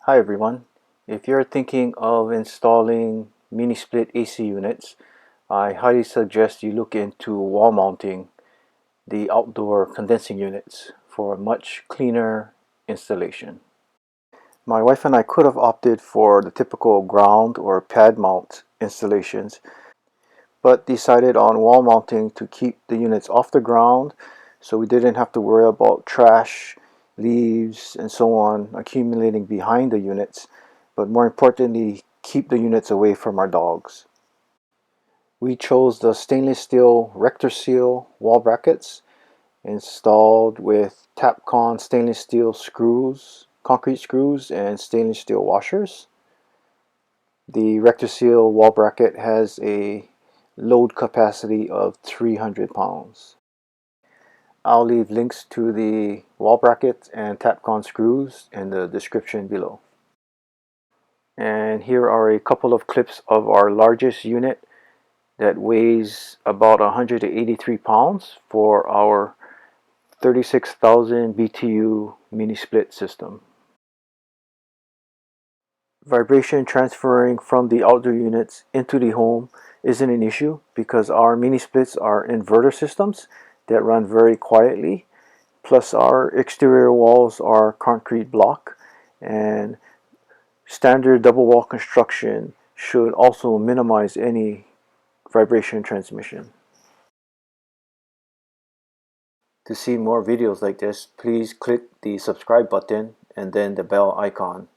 Hi everyone. If you're thinking of installing mini split AC units, I highly suggest you look into wall mounting the outdoor condensing units for a much cleaner installation. My wife and I could have opted for the typical ground or pad mount installations, but decided on wall mounting to keep the units off the ground so we didn't have to worry about trash, leaves, and so on accumulating behind the units, but more importantly, keep the units away from our dogs. We chose the stainless steel Rectorseal wall brackets installed with Tapcon stainless steel screws, concrete screws, and stainless steel washers. The Rectorseal wall bracket has a load capacity of 300 pounds. I'll leave links to the wall bracket and Tapcon screws in the description below. And here are a couple of clips of our largest unit that weighs about 183 pounds for our 36,000 BTU mini split system. Vibration transferring from the outdoor units into the home isn't an issue because our mini splits are inverter systems that run very quietly, plus our exterior walls are concrete block, and standard double wall construction should also minimize any vibration transmission. To see more videos like this, please click the subscribe button and then the bell icon.